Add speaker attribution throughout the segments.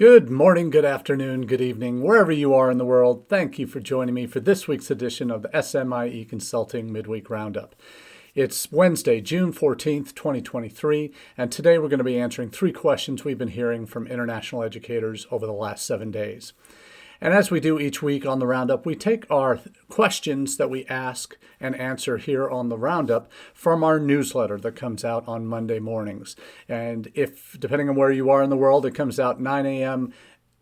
Speaker 1: Good morning, good afternoon, good evening, wherever you are in the world. Thank you for joining me for this week's edition of the SMIE Consulting Midweek Roundup. It's Wednesday, June 14th, 2023, and today we're going to be answering 3 questions we've been hearing from international educators over the last 7 days. And as we do each week on the Roundup, we take our questions that we ask and answer here on the Roundup from our newsletter that comes out on Monday mornings. And if, depending on where you are in the world, it comes out 9 a.m.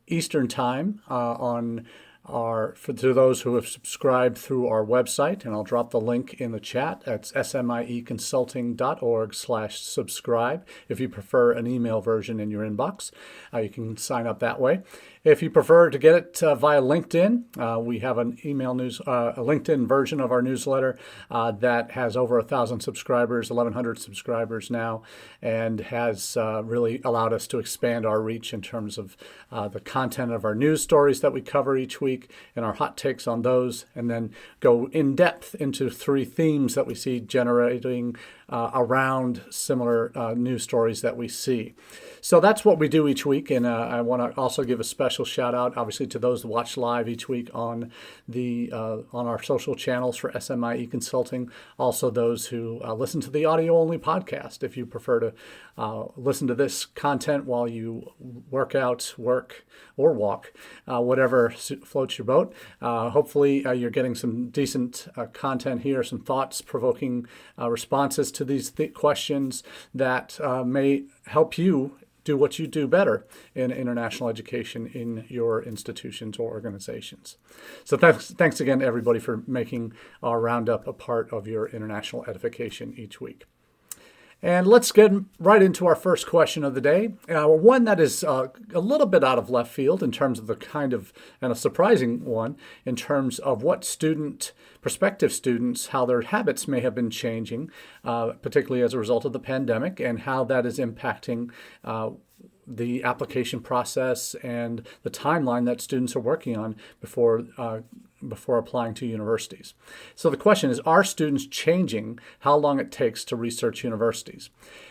Speaker 1: Eastern Time to those who have subscribed through our website, and I'll drop the link in the chat. That's smieconsulting.org/subscribe. If you prefer an email version in your inbox, you can sign up that way. If you prefer to get it via LinkedIn, we have an a LinkedIn version of our newsletter that has over 1,000 subscribers, 1,100 subscribers now, and has really allowed us to expand our reach in terms of the content of our news stories that we cover each week and our hot takes on those, and then go in depth into 3 themes that we see generating around similar news stories that we see. So that's what we do each week, and I want to also give a special shout out, obviously, to those that watch live each week on our social channels for SMIE Consulting. Also, those who listen to the audio-only podcast. If you prefer to listen to this content while you work out, work, or walk, whatever floats your boat. Hopefully, you're getting some decent content here, some thoughts-provoking responses to these questions that may help you do what you do better in international education in your institutions or organizations. So thanks again to everybody for making our Roundup a part of your international edification each week. And let's get right into our first question of the day. One that is a little bit out of left field in terms of and a surprising one in terms of what prospective students, how their habits may have been changing, particularly as a result of the pandemic, and how that is impacting the application process and the timeline that students are working on before applying to universities. So the question is, are students changing how long it takes to research universities?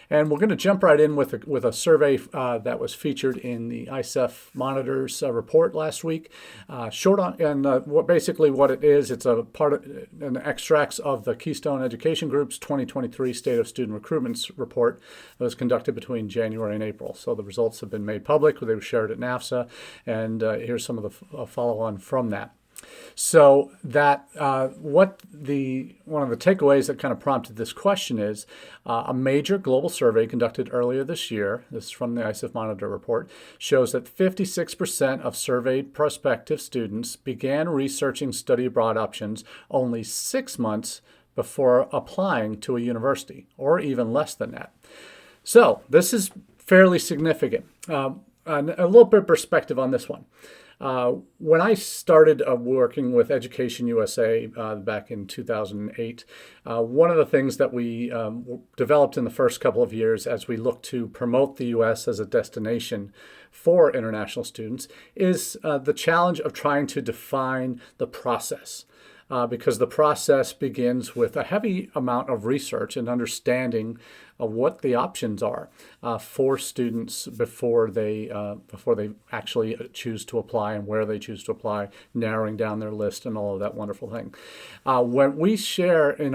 Speaker 1: And we're going to jump right in with a survey that was featured in the ICEF Monitors report last week. Basically what it is, it's a part of an extracts of the Keystone Education Group's 2023 State of Student Recruitment report that was conducted between January and April. So the results have been made public. They were shared at NAFSA, and here's some of the follow-on from that. So that one of the takeaways that kind of prompted this question is a major global survey conducted earlier this year, this is from the ICEF Monitor report, shows that 56% of surveyed prospective students began researching study abroad options only 6 months before applying to a university, or even less than that. So this is fairly significant. A little bit of perspective on this one. When I started working with Education USA back in 2008, one of the things that we developed in the first couple of years as we looked to promote the U.S. as a destination for international students is the challenge of trying to define the process. Because the process begins with a heavy amount of research and understanding of what the options are for students before they actually choose to apply and where they choose to apply, narrowing down their list and all of that wonderful thing. When we share in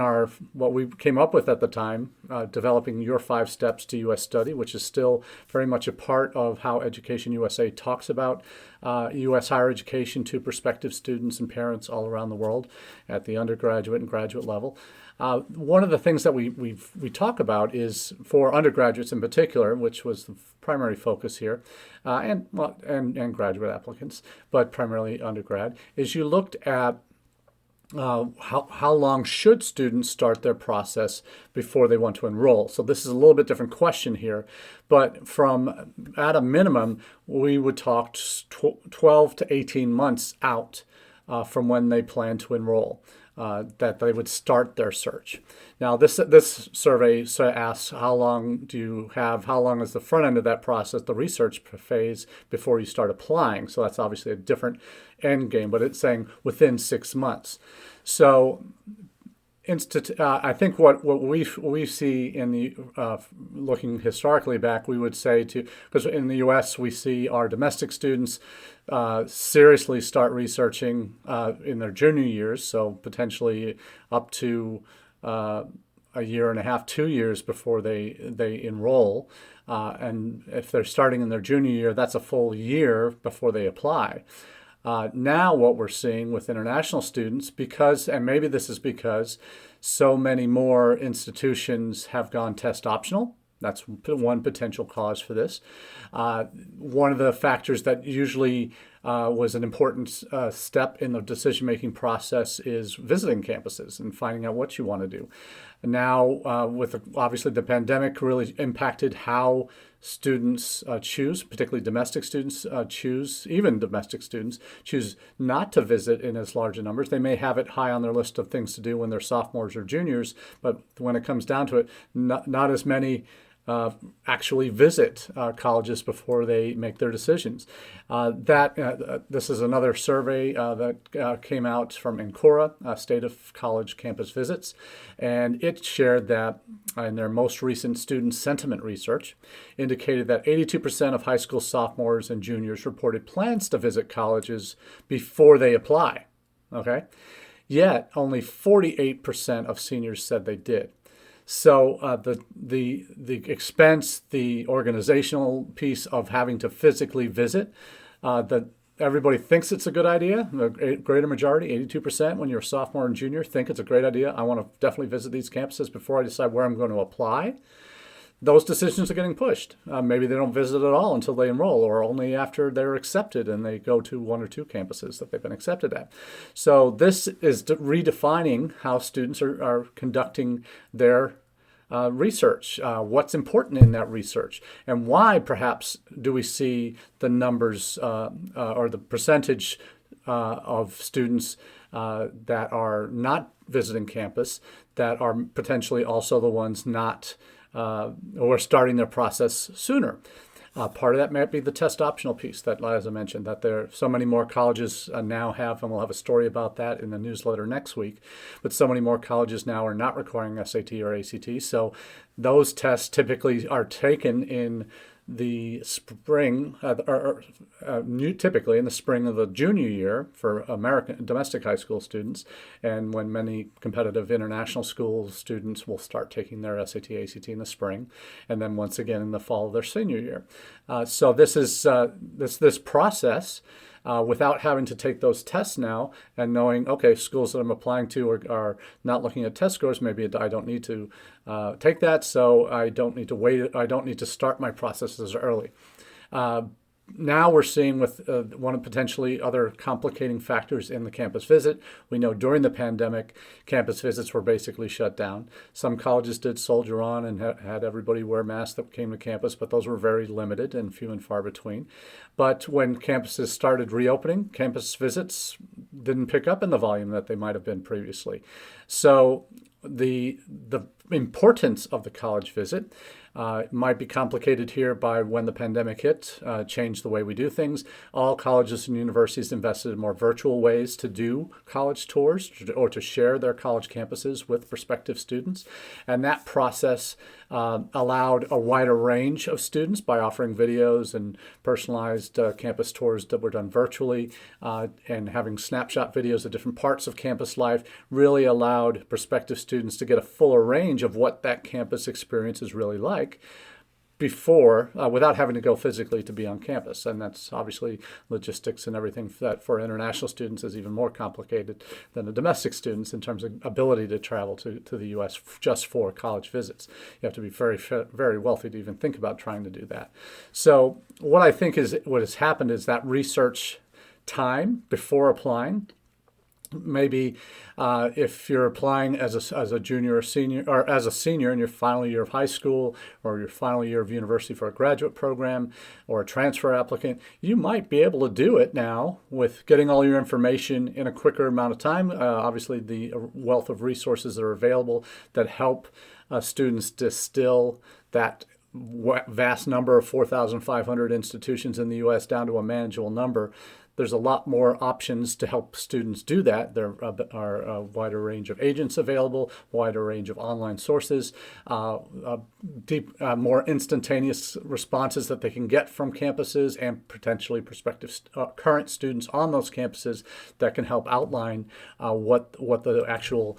Speaker 1: what we came up with at the time, developing your 5 steps to U.S. study, which is still very much a part of how Education USA talks about U.S. higher education to prospective students and parents all around the world at the undergraduate and graduate level. One of the things that we talk about is for undergraduates in particular, which was the primary focus here, and graduate applicants, but primarily undergrad, is you looked at how long should students start their process before they want to enroll? So this is a little bit different question here, but at a minimum, we would talk 12 to 18 months out from when they plan to enroll. That they would start their search. Now, this survey asks how long is the front end of that process, the research phase, before you start applying. So that's obviously a different end game, but it's saying within 6 months. So I think what we see in the looking historically back, we would say because in the U.S. we see our domestic students seriously start researching in their junior years, so potentially up to a year and a half, 2 years before they enroll. And if they're starting in their junior year, that's a full year before they apply. Now what we're seeing with international students, and maybe this is because so many more institutions have gone test optional. That's one potential cause for this. One of the factors that usually was an important step in the decision-making process is visiting campuses and finding out what you want to do. Now, with obviously the pandemic really impacted how students choose, particularly domestic students even domestic students choose not to visit in as large a numbers. They may have it high on their list of things to do when they're sophomores or juniors, but when it comes down to it, not as many actually visit colleges before they make their decisions. This is another survey that came out from Encora, State of College Campus Visits, and it shared that in their most recent student sentiment research indicated that 82% of high school sophomores and juniors reported plans to visit colleges before they apply. Okay, yet only 48% of seniors said they did. So the expense, the organizational piece of having to physically visit, that everybody thinks it's a good idea. The greater majority, 82%, when you're a sophomore and junior, think it's a great idea. I want to definitely visit these campuses before I decide where I'm going to apply. Those decisions are getting pushed. Maybe they don't visit at all until they enroll, or only after they're accepted and they go to one or two campuses that they've been accepted at. So this is redefining how students are conducting their research, what's important in that research, and why perhaps do we see the numbers or the percentage of students that are not visiting campus that are potentially also the ones not or starting their process sooner. Part of that might be the test optional piece that, as I mentioned, that there are so many more colleges now have, and we'll have a story about that in the newsletter next week, but so many more colleges now are not requiring SAT or ACT. So those tests typically are taken in the spring, typically in the spring of the junior year for American domestic high school students, and when many competitive international school students will start taking their SAT, ACT in the spring, and then once again in the fall of their senior year. So this is this process. Without having to take those tests now and knowing, okay, schools that I'm applying to are not looking at test scores, maybe I don't need to take that, so I don't need to wait. I don't need to start my processes early. Now we're seeing with one of potentially other complicating factors in the campus visit. We know during the pandemic, campus visits were basically shut down. Some colleges did soldier on and had everybody wear masks that came to campus, but those were very limited and few and far between. But when campuses started reopening, campus visits didn't pick up in the volume that they might have been previously. So the importance of the college visit might be complicated here by when the pandemic hit, changed the way we do things. All colleges and universities invested in more virtual ways to do college tours or to share their college campuses with prospective students. And that process allowed a wider range of students by offering videos and personalized campus tours that were done virtually, and having snapshot videos of different parts of campus life really allowed prospective students to get a fuller range of what that campus experience is really like before, without having to go physically to be on campus. And that's obviously logistics and everything that for international students is even more complicated than the domestic students in terms of ability to travel to the U.S. just for college visits. You have to be very, very wealthy to even think about trying to do that. So what I think is what has happened is that research time before applying. Maybe if you're applying as a junior or senior, or as a senior in your final year of high school or your final year of university for a graduate program or a transfer applicant, you might be able to do it now with getting all your information in a quicker amount of time. Obviously, the wealth of resources that are available that help students distill that vast number of 4,500 institutions in the U.S. down to a manageable number. there's a lot more options to help students do that. There are a wider range of agents available, wider range of online sources, more instantaneous responses that they can get from campuses and potentially prospective current students on those campuses that can help outline what the actual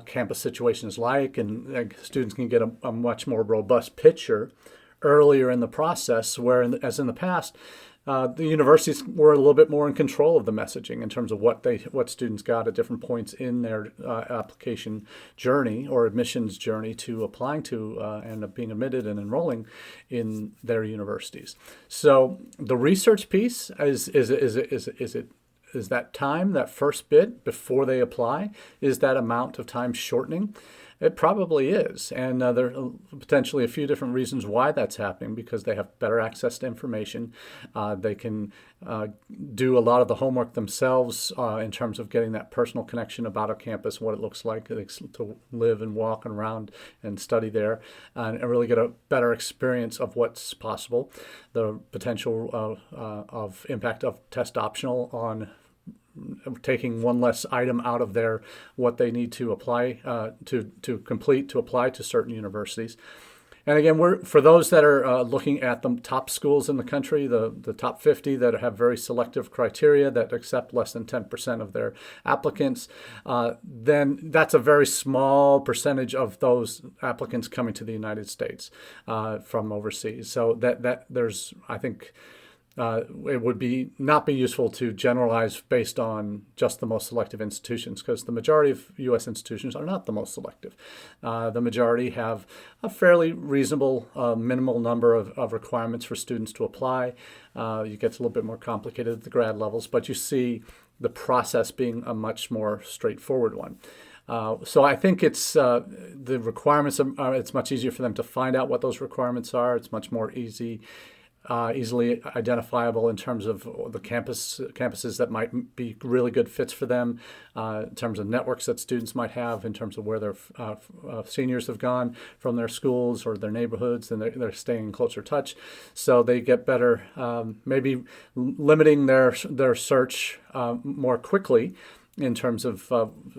Speaker 1: campus situation is like, and students can get a much more robust picture earlier in the process, as in the past, the universities were a little bit more in control of the messaging in terms of what students got at different points in their application journey or admissions journey to applying to and being admitted and enrolling in their universities. So the research piece is that time, that first bit before they apply, is that amount of time shortening? It probably is, and there are potentially a few different reasons why that's happening, because they have better access to information. They can do a lot of the homework themselves in terms of getting that personal connection about a campus, what it looks like to live and walk around and study there, and really get a better experience of what's possible. The potential of impact of test optional on taking one less item out of what they need to apply to complete to apply to certain universities. And again, for those that are looking at the top schools in the country, the top 50 that have very selective criteria that accept less than 10% of their applicants, then that's a very small percentage of those applicants coming to the United States from overseas. So that there's, I think, it would not be useful to generalize based on just the most selective institutions, because the majority of U.S. institutions are not the most selective. The majority have a fairly reasonable minimal number of requirements for students to apply. It gets a little bit more complicated at the grad levels, but you see the process being a much more straightforward one. So I think it's the requirements it's much easier for them to find out what those requirements are. It's much more easily identifiable in terms of the campuses that might be really good fits for them, in terms of networks that students might have, in terms of where their seniors have gone from their schools or their neighborhoods, and they're staying in closer touch. So they get better, maybe limiting their search more quickly in terms of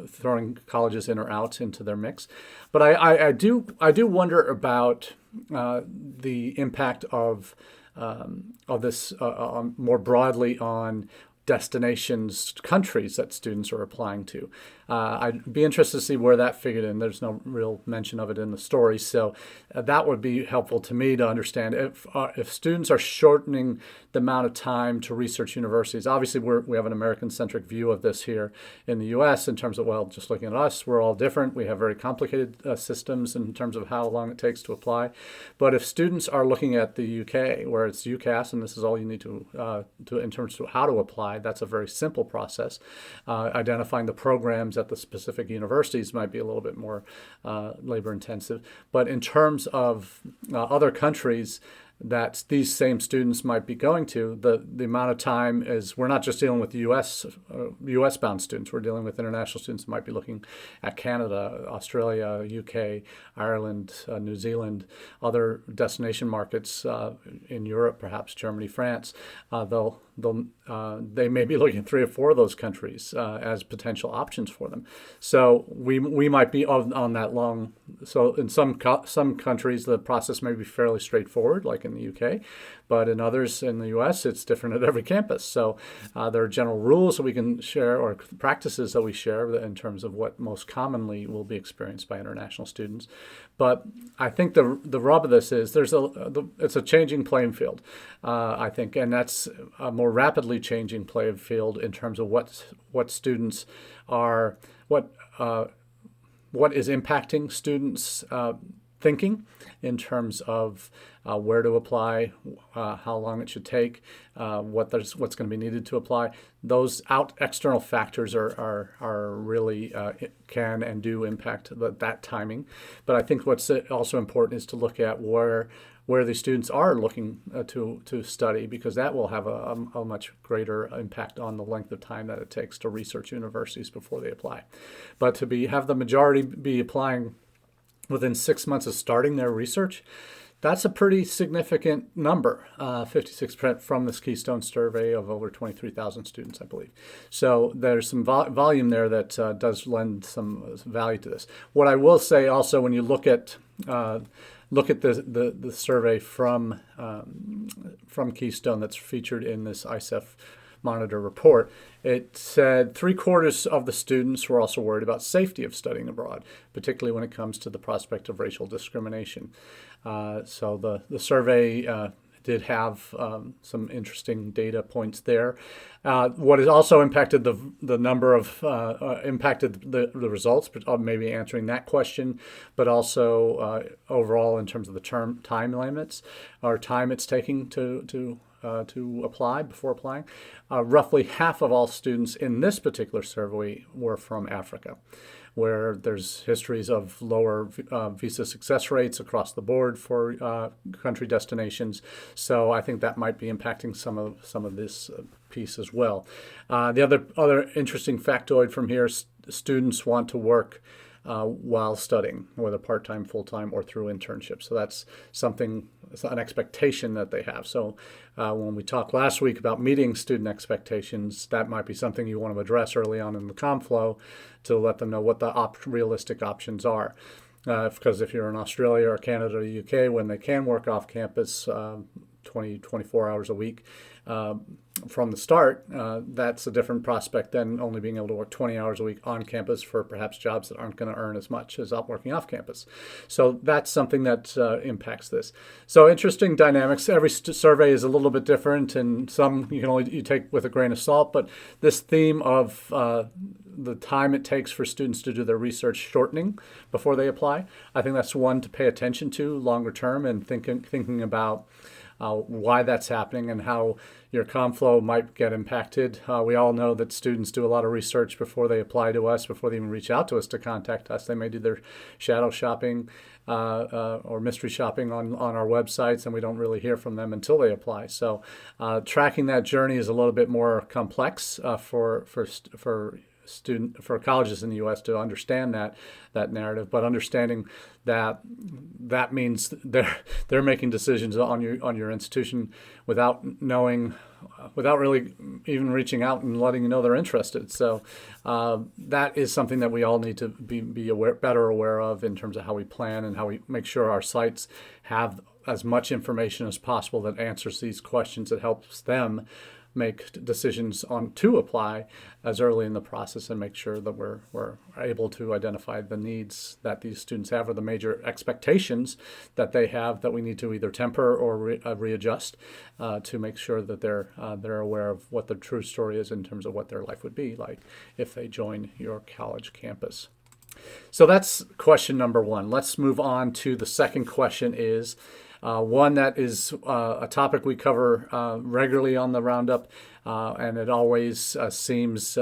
Speaker 1: throwing colleges in or out into their mix. But I do wonder about the impact of this more broadly on destinations, countries that students are applying to. I'd be interested to see where that figured in. There's no real mention of it in the story, so that would be helpful to me to understand if students are shortening the amount of time to research universities. Obviously, we have an American-centric view of this here in the U.S. in terms of, well, just looking at us, we're all different. We have very complicated systems in terms of how long it takes to apply. But if students are looking at the U.K., where it's UCAS, and this is all you need to in terms of how to apply, that's a very simple process. Identifying the programs at the specific universities might be a little bit more labor intensive. But in terms of other countries that these same students might be going to, the amount of time is, we're not just dealing with US bound students, we're dealing with international students who might be looking at Canada, Australia, UK, Ireland, New Zealand, other destination markets in Europe, perhaps Germany, France. They may be looking at 3 or 4 of those countries as potential options for them. So we might be on that long. So in some countries, the process may be fairly straightforward, like in the UK, but in others in the US, it's different at every campus. So there are general rules that we can share, or practices that we share in terms of what most commonly will be experienced by international students. But I think the rub of this is it's a changing playing field, I think, and that's a more rapidly changing playing field in terms of what students are, what is impacting students' thinking in terms of where to apply, how long it should take, what's going to be needed to apply. Those external factors are really can and do impact that timing. But I think what's also important is to look at where the students are looking to study, because that will have a much greater impact on the length of time that it takes to research universities before they apply. But to have the majority be applying within 6 months of starting their research, That's a pretty significant number, 56% from this Keystone survey of over 23,000 students, I believe. So there's some volume there that does lend some value to this. What I will say also, when you look at the survey from Keystone that's featured in this ISEF Monitor report, it said 3/4 of the students were also worried about safety of studying abroad, particularly when it comes to the prospect of racial discrimination. So the survey did have some interesting data points there. What has also impacted the number of impacted the results, but maybe answering that question, but also overall in terms of the time limits or time it's taking to apply before applying. Roughly half of all students in this particular survey were from Africa, where there's histories of lower visa success rates across the board for country destinations. So I think that might be impacting some of this piece as well. The other interesting factoid from here: students want to work while studying, whether part-time, full-time, or through internships. So that's something, it's an expectation that they have. So when we talked last week about meeting student expectations, that might be something you want to address early on in the comm flow to let them know what the realistic options are. Because if you're in Australia or Canada or UK, when they can work off campus 24 hours a week from the start, that's a different prospect than only being able to work 20 hours a week on campus for perhaps jobs that aren't going to earn as much as working off campus. So that's something that impacts this. So interesting dynamics. Every survey is a little bit different, and some you take with a grain of salt, but this theme of the time it takes for students to do their research shortening before they apply, I think that's one to pay attention to longer term, and thinking about why that's happening and how your comm flow might get impacted. We all know that students do a lot of research before they apply to us, before they even reach out to us to contact us. They may do their shadow shopping or mystery shopping on our websites, and we don't really hear from them until they apply. So tracking that journey is a little bit more complex for colleges in the U.S. to understand that narrative, but understanding that means they're making decisions on your institution without really even reaching out and letting you know they're interested. So that is something that we all need to be better aware of in terms of how we plan and how we make sure our sites have as much information as possible that answers these questions, that helps them make decisions on to apply as early in the process and make sure that we're able to identify the needs that these students have or the major expectations that they have that we need to either temper or readjust to make sure that they're aware of what the true story is in terms of what their life would be like if they join your college campus. So that's question number one. Let's move on to the second question is one that is a topic we cover regularly on the Roundup, and it always seems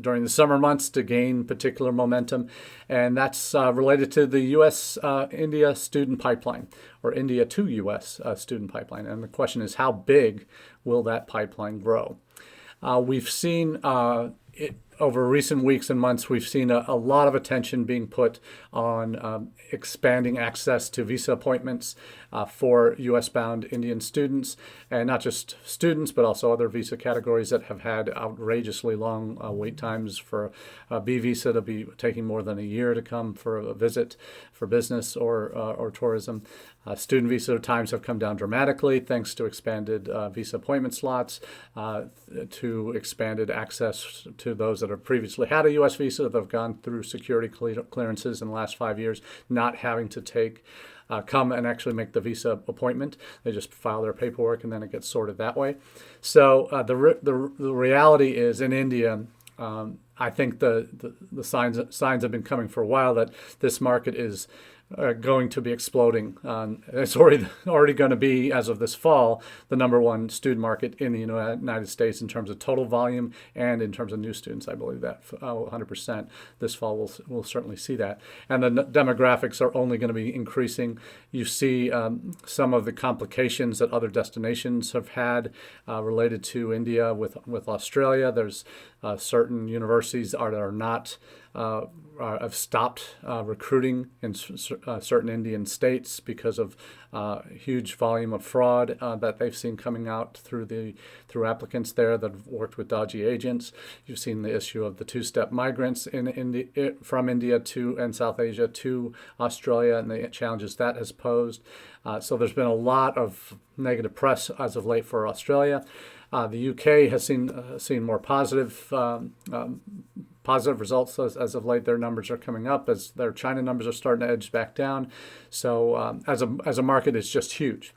Speaker 1: during the summer months to gain particular momentum, and that's related to the U.S.-India student pipeline, or India to U.S. Student pipeline. And the question is, how big will that pipeline grow? We've seen over recent weeks and months, we've seen a lot of attention being put on expanding access to visa appointments for U.S.-bound Indian students, and not just students, but also other visa categories that have had outrageously long wait times for a B visa to be taking more than a year to come for a visit for business or tourism. Student visa times have come down dramatically thanks to expanded visa appointment slots, to expanded access to those that have previously had a U.S. visa that have gone through security clearances in the last 5 years, not having to come and actually make the visa appointment. They just file their paperwork and then it gets sorted that way. So the reality is in India, I think the signs have been coming for a while that this market is going to be exploding. It's already going to be, as of this fall, the number one student market in the United States in terms of total volume and in terms of new students. I believe that 100%. This fall we'll certainly see that. And the demographics are only going to be increasing. You see some of the complications that other destinations have had related to India with Australia. There's Certain universities are not have stopped recruiting in certain Indian states because of huge volume of fraud that they've seen coming out through applicants there that have worked with dodgy agents. You've seen the issue of the two-step migrants from India to and South Asia to Australia and the challenges that has posed. So there's been a lot of negative press as of late for Australia. The UK has seen more positive results as of late. Their numbers are coming up as their China numbers are starting to edge back down. So as a market, it's just huge.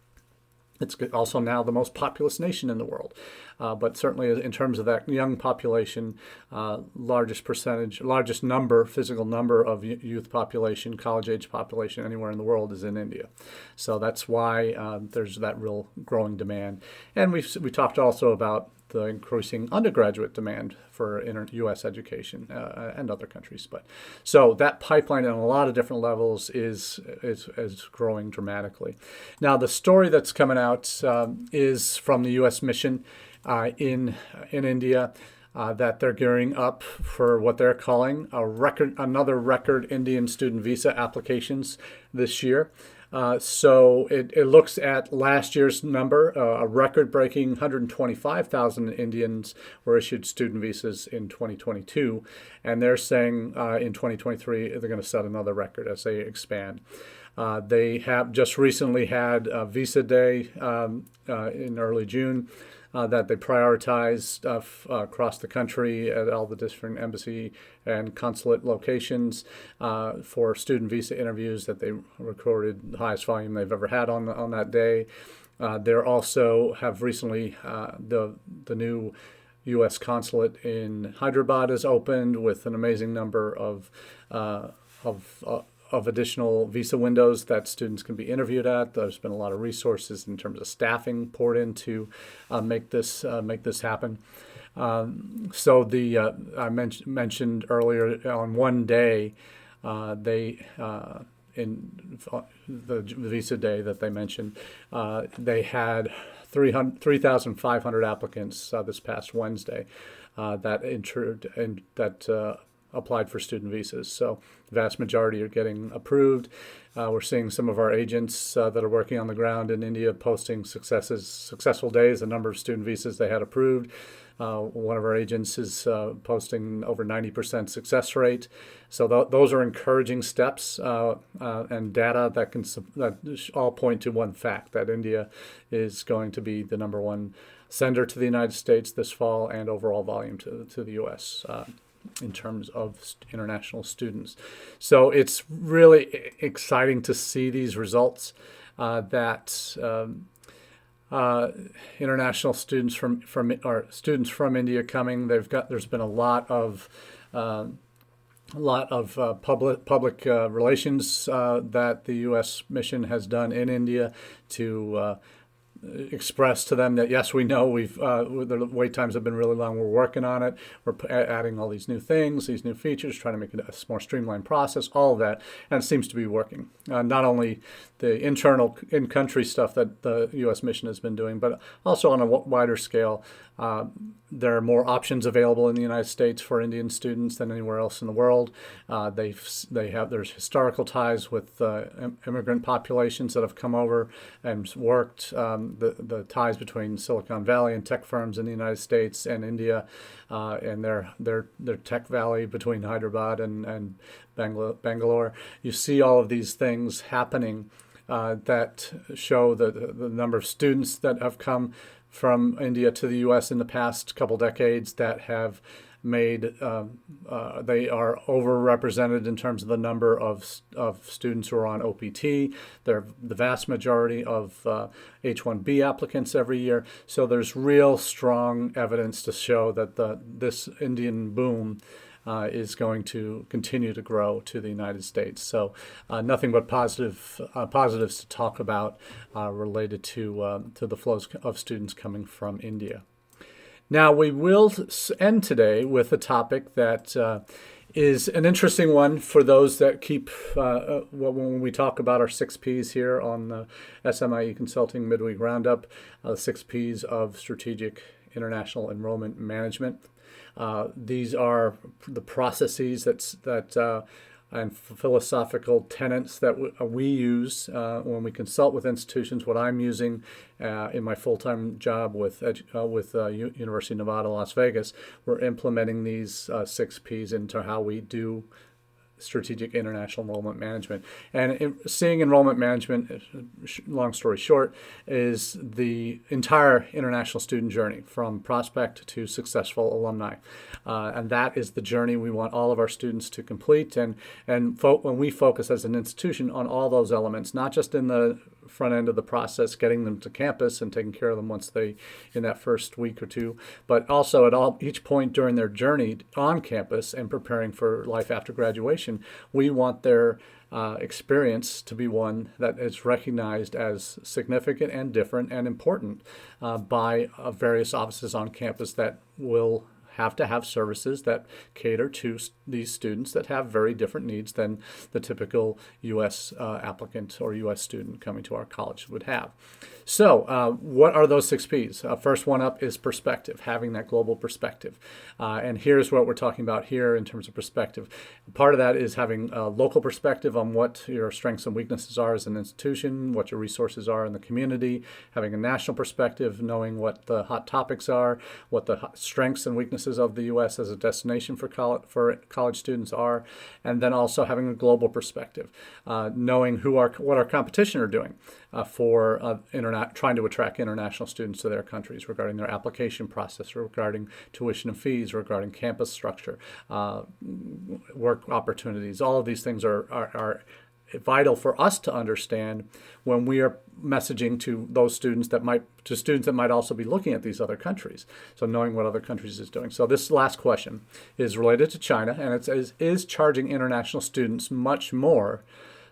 Speaker 1: It's also now the most populous nation in the world. But certainly in terms of that young population, largest physical number of youth population, college-age population anywhere in the world is in India. So that's why there's that real growing demand. And we talked also about the increasing undergraduate demand for U.S. education and other countries. So that pipeline on a lot of different levels is growing dramatically. Now the story that's coming out is from the U.S. mission in India. That they're gearing up for what they're calling another record Indian student visa applications this year. So it looks at last year's number, a record-breaking 125,000 Indians were issued student visas in 2022, and they're saying in 2023 they're going to set another record as they expand. They have just recently had Visa Day in early June. That they prioritized across the country at all the different embassy and consulate locations for student visa interviews, that they recorded the highest volume they've ever had on that day. They also have recently the new U.S. consulate in Hyderabad has opened with an amazing number of additional visa windows that students can be interviewed at. There's been a lot of resources in terms of staffing poured in to make this happen. So I mentioned earlier on one day, in the Visa Day that they mentioned, they had 3,500 applicants this past Wednesday that applied for student visas. So the vast majority are getting approved. We're seeing some of our agents that are working on the ground in India posting successful days, the number of student visas they had approved. One of our agents is posting over 90% success rate. So those are encouraging steps and data that all point to one fact, that India is going to be the number one sender to the United States this fall and overall volume to the U.S. In terms of international students. So it's really exciting to see these results that international students from India coming. There's been a lot of public relations that the U.S. mission has done in India to express to them that yes, we know the wait times have been really long. We're working on it. We're adding all these new things, these new features, trying to make it a more streamlined process. All of that, and it seems to be working. Not only the internal in-country stuff that the U.S. mission has been doing, but also on a wider scale. There are more options available in the United States for Indian students than anywhere else in the world. There's historical ties with immigrant populations that have come over and worked. The ties between Silicon Valley and tech firms in the United States and India, and their tech valley between Hyderabad and Bangalore. You see all of these things happening that show the number of students that have come from India to the U.S. in the past couple decades that have made they are overrepresented in terms of the number of students who are on OPT. They're the vast majority of H-1B applicants every year. So there's real strong evidence to show that this Indian boom is going to continue to grow to the United States. So nothing but positives to talk about related to the flows of students coming from India. Now we will end today with a topic that is an interesting one for those that keep, when we talk about our 6 Ps here on the SMIE Consulting Midweek Roundup, 6 Ps of strategic international enrollment management. These are the processes and philosophical tenets that we use when we consult with institutions. What I'm using in my full-time job with University of Nevada, Las Vegas, we're implementing these 6 Ps into how we do strategic international enrollment management. And seeing enrollment management, long story short, is the entire international student journey from prospect to successful alumni. And that is the journey we want all of our students to complete. And when we focus as an institution on all those elements, not just in the front end of the process, getting them to campus and taking care of them once they, in that first week or two, but also at each point during their journey on campus and preparing for life after graduation, we want their experience to be one that is recognized as significant and different and important by various offices on campus that will have to have services that cater to these students that have very different needs than the typical U.S. applicant or U.S. student coming to our college would have. So what are those 6 Ps? First one up is perspective, having that global perspective. And here's what we're talking about here in terms of perspective. Part of that is having a local perspective on what your strengths and weaknesses are as an institution, what your resources are in the community, having a national perspective, knowing what the hot topics are, what the strengths and weaknesses of the U.S. as a destination for college students are, and then also having a global perspective, knowing what our competition are doing for trying to attract international students to their countries, regarding their application process, regarding tuition and fees, regarding campus structure, work opportunities. All of these things are vital for us to understand when we are messaging to those students that might also be looking at these other countries. So knowing what other countries is doing. So this last question is related to China, and it says, is charging international students much more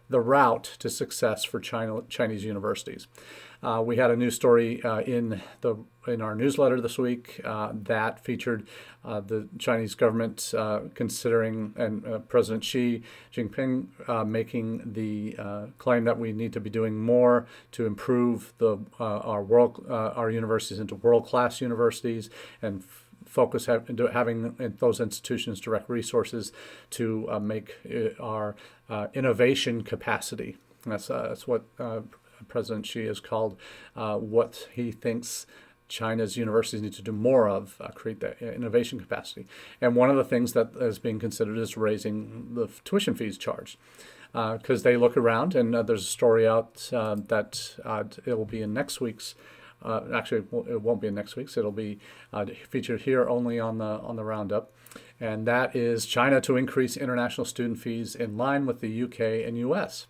Speaker 1: the route to success for Chinese universities? We had a news story in our newsletter this week that featured the Chinese government considering, and President Xi Jinping making the claim that we need to be doing more to improve our universities into world-class universities and focus having those institutions direct resources to make our innovation capacity. That's what President Xi has called what he thinks China's universities need to do more of, create that innovation capacity. And one of the things that is being considered is raising the tuition fees charged. Because they look around, and there's a story out that it will be in next week's. Actually, it won't be in next week's. It'll be featured here only on the roundup, and that is China to increase international student fees in line with the UK and US.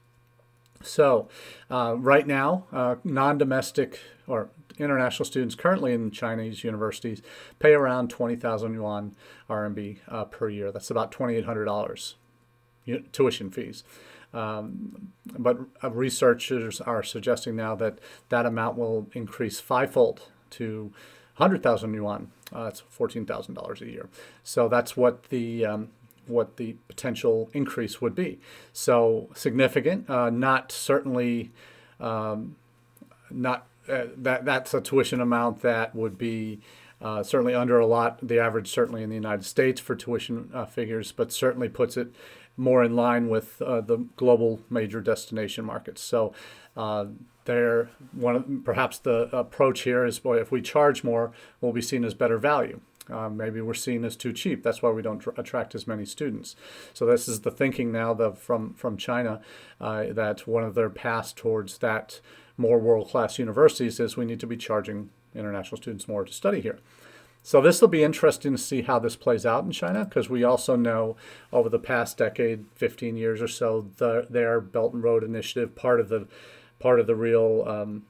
Speaker 1: So right now, non-domestic or international students currently in Chinese universities pay around 20,000 yuan RMB per year. That's about $2,800 tuition fees. But researchers are suggesting now that that amount will increase fivefold to 100,000 yuan. That's $14,000 a year. So that's what the potential increase would be. So significant, not certainly, that's a tuition amount that would be certainly under the average, certainly in the United States for tuition figures, but certainly puts it more in line with the global major destination markets. So perhaps the approach here is, boy, if we charge more, we'll be seen as better value. Maybe we're seen as too cheap. That's why we don't attract as many students. So this is the thinking now from China, that one of their paths towards that more world-class universities is we need to be charging international students more to study here. So this will be interesting to see how this plays out in China, because we also know over the past decade, 15 years or so, their Belt and Road Initiative, part of the real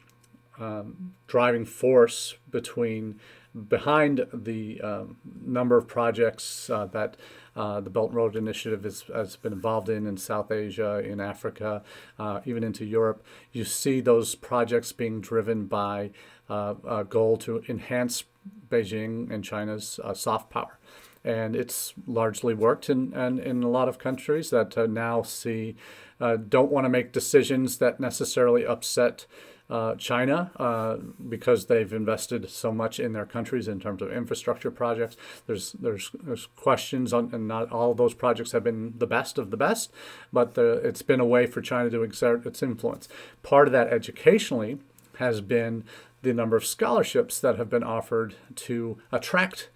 Speaker 1: driving force behind the number of projects that the Belt and Road Initiative has been involved in South Asia, in Africa, even into Europe. You see those projects being driven by a goal to enhance Beijing and China's soft power. And it's largely worked in a lot of countries that now don't want to make decisions that necessarily upset China because they've invested so much in their countries in terms of infrastructure projects. There's questions on, and not all of those projects have been the best of the best, but it's been a way for China to exert its influence. Part of that educationally has been the number of scholarships that have been offered to attract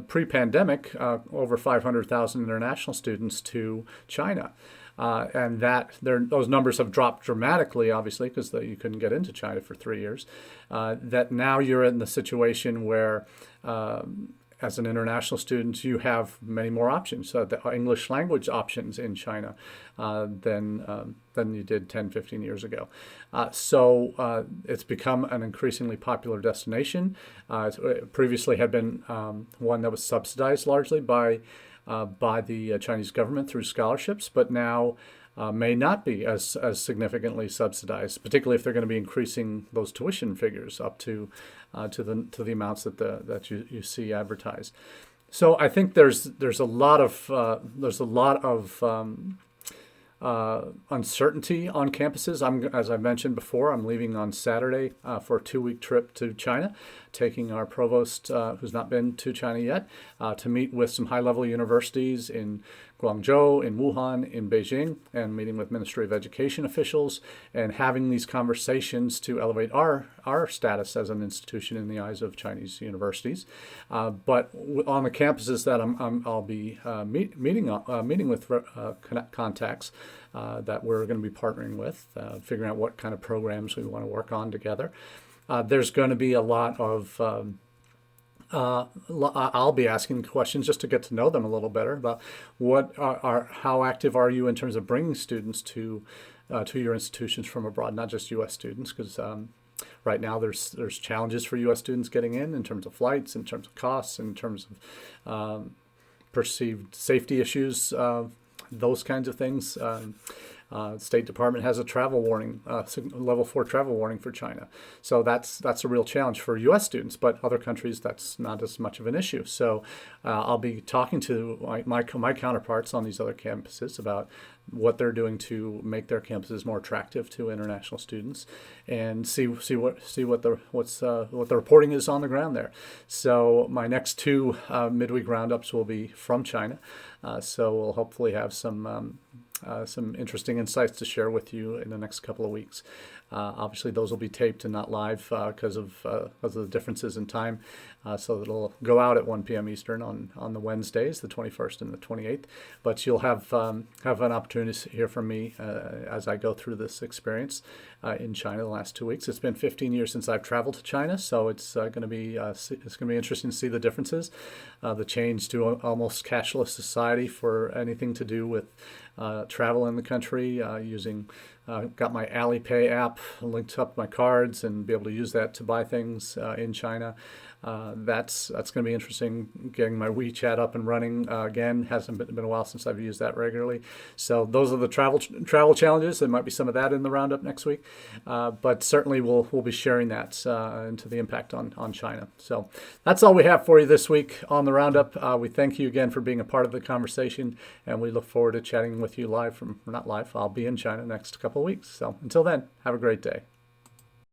Speaker 1: pre-pandemic over 500,000 international students to China. And those numbers have dropped dramatically, obviously, because you couldn't get into China for 3 years. That now you're in the situation where, as an international student, you have many more options, the English language options in China than you did 10, 15 years ago. So it's become an increasingly popular destination. It previously had been one that was subsidized largely by the Chinese government through scholarships, but now may not be as significantly subsidized, particularly if they're going to be increasing those tuition figures up to the amounts that you see advertised. So I think there's a lot of uncertainty on campuses. As I mentioned before, I'm leaving on Saturday for a 2-week trip to China, taking our provost, who's not been to China yet, to meet with some high-level universities in Guangzhou, in Wuhan, in Beijing, and meeting with Ministry of Education officials and having these conversations to elevate our status as an institution in the eyes of Chinese universities. But on the campuses that I'll be meeting with contacts that we're going to be partnering with, figuring out what kind of programs we want to work on together. There's going to be a lot of I'll be asking questions just to get to know them a little better about how active are you in terms of bringing students to your institutions from abroad, not just U.S. students, because right now there's challenges for U.S. students getting in terms of flights, in terms of costs, in terms of perceived safety issues, those kinds of things. State Department has a travel warning, level 4 travel warning for China. So that's a real challenge for U.S. students, but other countries that's not as much of an issue. So I'll be talking to my counterparts on these other campuses about what they're doing to make their campuses more attractive to international students, and see what the reporting is on the ground there. So my next 2 midweek roundups will be from China. So we'll hopefully have some interesting insights to share with you in the next couple of weeks. Obviously, those will be taped and not live because of the differences in time. So it'll go out at 1 p.m. Eastern on the Wednesdays, the 21st and the 28th. But you'll have an opportunity to hear from me as I go through this experience in China the last 2 weeks. It's been 15 years since I've traveled to China, so it's going to be interesting to see the differences, the change to almost cashless society for anything to do with travel in the country, got my Alipay app, linked up my cards, and be able to use that to buy things in China. That's going to be interesting. Getting my WeChat up and running again. Hasn't been a while since I've used that regularly. So those are the travel challenges. There might be some of that in the roundup next week, but certainly we'll be sharing that into the impact on China. So that's all we have for you this week on the roundup. We thank you again for being a part of the conversation, and we look forward to chatting with you live not live. I'll be in China next couple of weeks. So until then, have a great day.